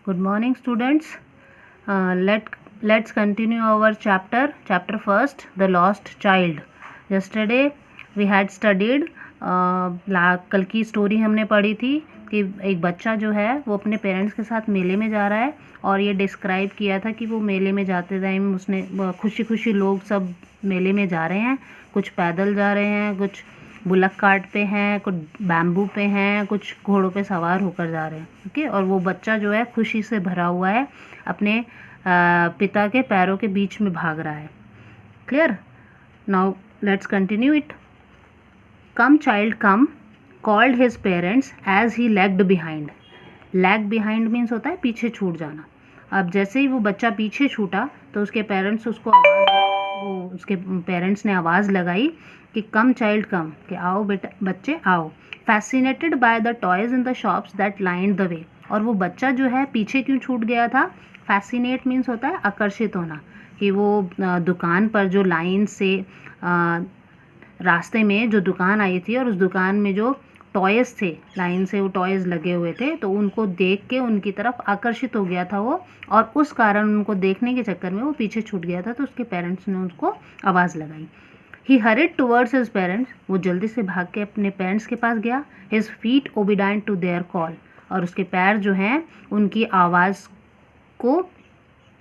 Good morning, students. Let's continue our chapter first, the lost child. Yesterday we had studied कल की story हमने पढ़ी थी कि एक बच्चा जो है वो अपने पेरेंट्स के साथ मेले में जा रहा है और ये डिस्क्राइब किया था कि वो मेले में जाते टाइम उसने खुशी खुशी लोग सब मेले में जा रहे हैं, कुछ पैदल जा रहे हैं, कुछ बुलक कार्ट पे हैं, कुछ बैम्बू पे हैं, कुछ घोड़ों पे सवार होकर जा रहे हैं। ओके, और वो बच्चा जो है खुशी से भरा हुआ है, अपने पिता के पैरों के बीच में भाग रहा है। Clear? Now let's continue it. Come child come called his parents as he lagged behind. Lag behind means होता है पीछे छूट जाना। अब जैसे ही वो बच्चा पीछे छूटा तो उसके पेरेंट्स ने आवाज़ लगाई कि कम चाइल्ड कम, कि आओ बेटा बच्चे आओ। Fascinated by the toys in the shops that lined the way. और वो बच्चा जो है पीछे क्यों छूट गया था? फैसिनेट मीन्स होता है आकर्षित होना, कि वो दुकान पर जो लाइन से रास्ते में जो दुकान आई थी और उस दुकान में जो टॉयज़ थे, लाइन से वो टॉयज़ लगे हुए थे, तो उनको देख के उनकी तरफ आकर्षित हो गया था वो, और उस कारण उनको देखने के चक्कर में वो पीछे छूट गया था। तो उसके पेरेंट्स ने उसको आवाज़ लगाई। ही हरिड टूवर्ड्स हिज पेरेंट्स। वो जल्दी से भाग के अपने पेरेंट्स के पास गया। His feet obedient to their call. और उसके पैर जो हैं उनकी आवाज़ को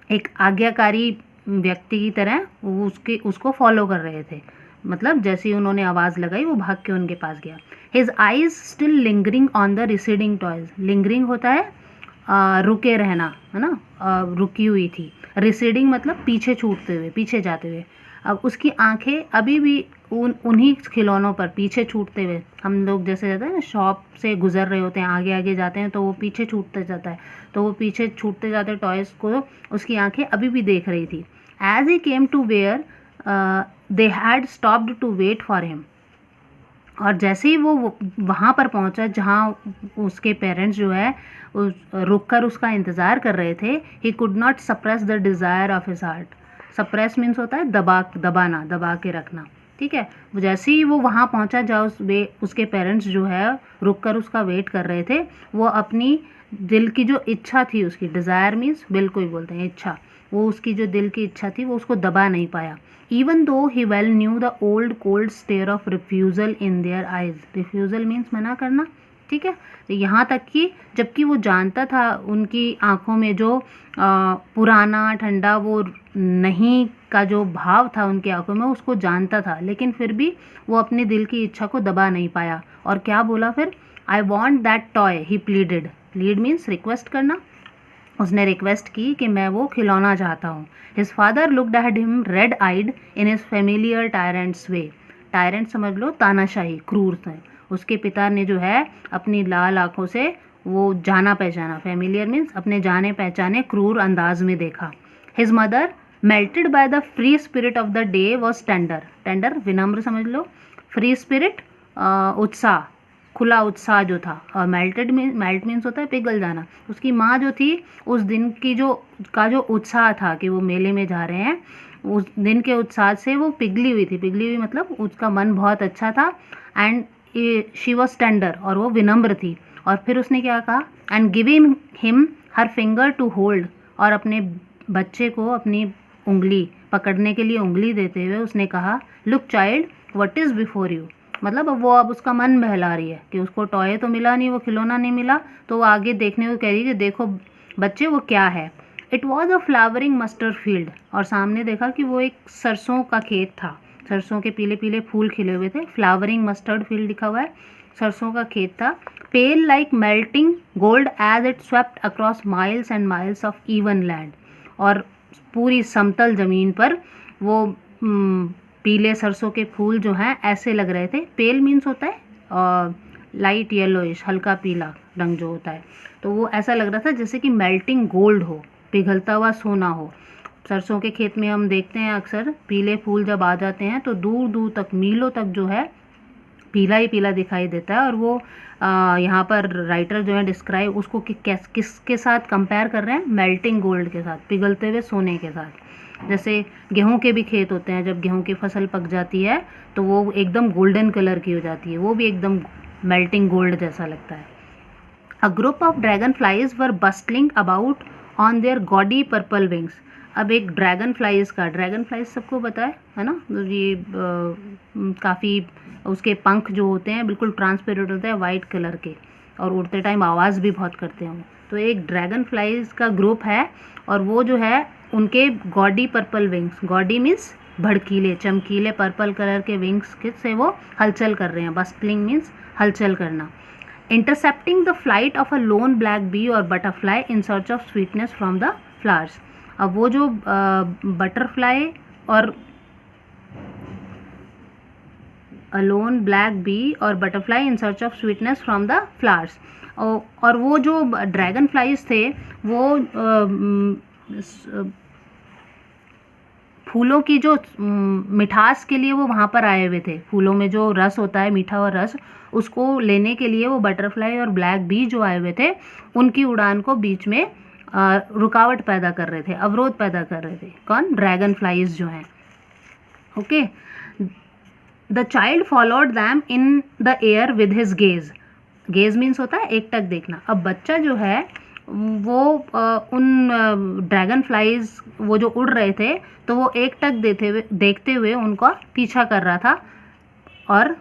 एक आज्ञाकारी व्यक्ति की तरह वो उसको फॉलो कर रहे थे। मतलब जैसे ही उन्होंने आवाज़ लगाई वो भाग के उनके पास गया। His eyes still lingering on the receding toys. Lingering होता है रुके रहना, है ना, रुकी हुई थी। रिसीडिंग मतलब पीछे छूटते हुए, पीछे जाते हुए। अब उसकी आंखें अभी भी उन्हीं खिलौनों पर पीछे छूटते हुए। हम लोग जैसे जाते हैं ना, शॉप से गुजर रहे होते हैं, आगे आगे जाते हैं तो वो पीछे छूटते जाता है, तो वो पीछे छूटते जाते टॉयज़ को उसकी आंखें अभी भी देख रही थी। As he came to where they had stopped to wait for him. और जैसे ही वो वहाँ पर पहुँचा जहाँ उसके पेरेंट्स जो है रुक कर उसका इंतज़ार कर रहे थे। He could not suppress the desire of his heart. Suppress means होता है दबाना, दबा के रखना। ठीक है, जैसे ही वो वहाँ पहुँचा जहाँ उसके पेरेंट्स जो है रुक कर उसका वेट कर रहे थे, वो अपनी दिल की जो इच्छा थी, उसकी डिज़ायर मीन्स बिल को ही बोलते हैं इच्छा, वो उसकी जो दिल की इच्छा थी वो उसको दबा नहीं पाया। Even though he well knew the old cold stare of refusal in their eyes. Refusal means मना करना। ठीक है, तो यहाँ तक कि जबकि वो जानता था उनकी आंखों में जो पुराना ठंडा वो नहीं का जो भाव था उनकी आंखों में, उसको जानता था, लेकिन फिर भी वो अपने दिल की इच्छा को दबा नहीं पाया। और क्या बोला फिर? I want that toy, he pleaded. Plead means request करना। उसने रिक्वेस्ट की कि मैं वो खिलौना चाहता हूँ। His father looked at him red eyed in his familiar tyrant's way. Tyrant समझ लो तानाशाही, क्रूर थे। उसके पिता ने जो है अपनी लाल आंखों से वो जाना पहचाना, फेमिलियर मीन्स अपने जाने पहचाने क्रूर अंदाज में देखा। His mother melted by the free spirit of the day was tender. Tender विनम्र समझ लो, फ्री स्पिरिट उत्साह, खुला उत्साह जो था, और मेल्ट मीन्स होता है पिघल जाना। उसकी माँ जो थी उस दिन की जो उत्साह था कि वो मेले में जा रहे हैं, उस दिन के उत्साह से वो पिघली हुई थी। पिघली हुई मतलब उसका मन बहुत अच्छा था। एंड शी वॉज टेंडर, और वो विनम्र थी। और फिर उसने क्या कहा? And giving him her finger to hold. और अपने बच्चे को अपनी उंगली पकड़ने के लिए उंगली देते हुए उसने कहा, look child what is before you. मतलब अब उसका मन बहला रही है कि उसको टॉय तो मिला नहीं, वो खिलौना नहीं मिला, तो वो आगे देखने को कह रही है कि देखो बच्चे वो क्या है। It was a flowering mustard field. और सामने देखा कि वो एक सरसों का खेत था, सरसों के पीले पीले फूल खिले हुए थे। फ्लावरिंग मस्टर्ड फील्ड लिखा हुआ है, सरसों का खेत था। Pale like melting gold as it swept across miles and miles of even land. और पूरी समतल ज़मीन पर वो पीले सरसों के फूल जो हैं ऐसे लग रहे थे। पेल मीन्स होता है लाइट येलोइश, हल्का पीला रंग जो होता है, तो वो ऐसा लग रहा था जैसे कि मेल्टिंग गोल्ड हो, पिघलता हुआ सोना हो। सरसों के खेत में हम देखते हैं अक्सर पीले फूल जब आ जाते हैं तो दूर दूर तक, मीलों तक जो है पीला ही पीला दिखाई देता है। और वो यहाँ पर राइटर जो है डिस्क्राइब उसको किसके साथ कंपेयर कर रहे हैं? मेल्टिंग गोल्ड के साथ, पिघलते हुए सोने के साथ। जैसे गेहूं के भी खेत होते हैं, जब गेहूं की फसल पक जाती है तो वो एकदम गोल्डन कलर की हो जाती है, वो भी एकदम मेल्टिंग गोल्ड जैसा लगता है। A group of dragonflies were bustling about on their gaudy purple wings. अब एक ड्रैगन सबको पता है ना, ये काफ़ी उसके पंख जो होते हैं बिल्कुल ट्रांसपेरेंट होते हैं वाइट कलर के, और उड़ते टाइम आवाज़ भी बहुत करते हैं। तो एक ड्रैगन फ्लाइज का ग्रुप है और वो जो है उनके gaudy purple wings, gaudy means भड़कीले चमकीले पर्पल कलर के विंग्स से वो हलचल कर रहे हैं। बस्टलिंग मीन्स हलचल करना। Intercepting the flight of a lone black bee और butterfly in search of sweetness from the flowers. अब वो जो बटरफ्लाई और अ लोन ब्लैक बी और butterfly in search of sweetness from the flowers, और वो जो ड्रैगन फ्लाइज थे वो फूलों की जो मिठास के लिए वो वहाँ पर आए हुए थे। फूलों में जो रस होता है, मीठा और रस, उसको लेने के लिए वो बटरफ्लाई और ब्लैक बी जो आए हुए थे उनकी उड़ान को बीच में रुकावट पैदा कर रहे थे, अवरोध पैदा कर रहे थे। कौन? ड्रैगन फ्लाइज जो हैं। Okay. The child followed them in the air with his gaze. Gauge means होता है एकटक देखना। अब बच्चा जो है वो उन ड्रैगन फ्लाइज वो जो उड़ रहे थे तो वो एकटक देखते हुए उनका पीछा कर रहा था, और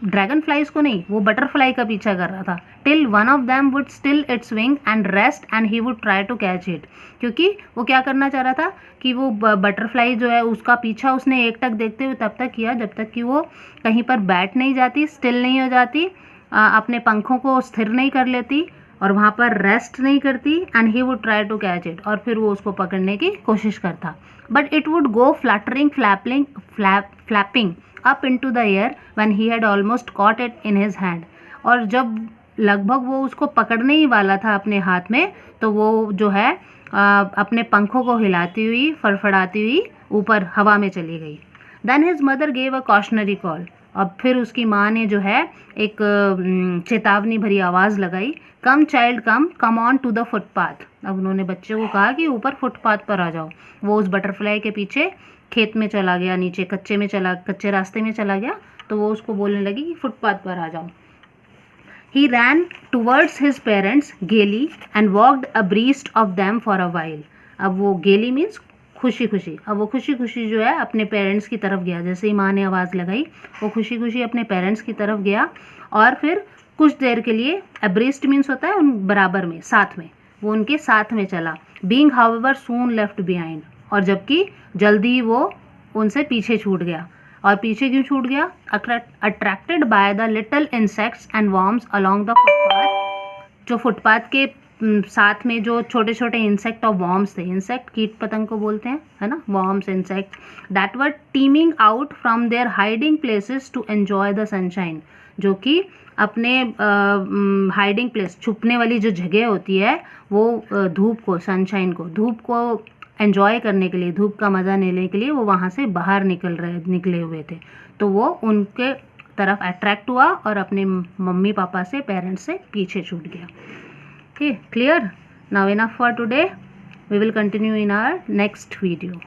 ड्रैगन फ्लाइज को नहीं, वो बटरफ्लाई का पीछा कर रहा था। Till one of them would still its wing and rest and he would try to catch it. क्योंकि वो क्या करना चाह रहा था कि वो बटरफ्लाई जो है उसका पीछा उसने एकटक देखते हुए तब तक किया जब तक कि वो कहीं पर बैठ नहीं जाती, स्टिल नहीं हो जाती, अपने पंखों को स्थिर नहीं कर लेती और वहाँ पर रेस्ट नहीं करती। And he would try to catch it, और फिर वो उसको पकड़ने की कोशिश करता। But it would go fluttering flapping up into the air when he had almost caught it in his hand. और जब लगभग वो उसको पकड़ने ही वाला था अपने हाथ में, तो वो जो है अपने पंखों को हिलाती हुई फड़फड़ाती हुई ऊपर हवा में चली गई। Then his mother gave a cautionary call. अब फिर उसकी माँ ने जो है एक चेतावनी भरी आवाज़ लगाई। Come child come on to the footpath. अब उन्होंने बच्चे को कहा कि ऊपर फुटपाथ पर आ जाओ। वो उस बटरफ्लाई के पीछे खेत में चला गया, नीचे कच्चे रास्ते में चला गया, तो वो उसको बोलने लगी कि फुटपाथ पर आ जाओ। He ran towards his parents gaily and walked abreast of them for a while. अब वो gaily means खुशी खुशी। अब वो खुशी खुशी जो है अपने पेरेंट्स की तरफ गया। जैसे ही माँ ने आवाज़ लगाई वो खुशी खुशी अपने पेरेंट्स की तरफ गया, और फिर कुछ देर के लिए abreast means होता है उन बराबर में, साथ में, वो उनके साथ में चला। Being however soon left behind, और जबकि जल्दी वो उनसे पीछे छूट गया। और पीछे क्यों छूट गया? Attracted by the little insects and worms along the footpath. जो फुटपाथ के साथ में जो छोटे छोटे इंसेक्ट और वर्म्स थे, इंसेक्ट कीट पतंग को बोलते हैं, है ना, worms insect, that were teeming out from their hiding places to enjoy the sunshine. जो कि अपने हाइडिंग प्लेस, छुपने वाली जो जगह होती है, वो धूप को, सनशाइन को, धूप को एंजॉय करने के लिए, धूप का मज़ा लेने के लिए वो वहाँ से बाहर निकले हुए थे। तो वो उनके तरफ अट्रैक्ट हुआ और अपने मम्मी पापा से, पेरेंट्स से पीछे छूट गया। Okay, clear? Now enough for today, we will continue in our next video.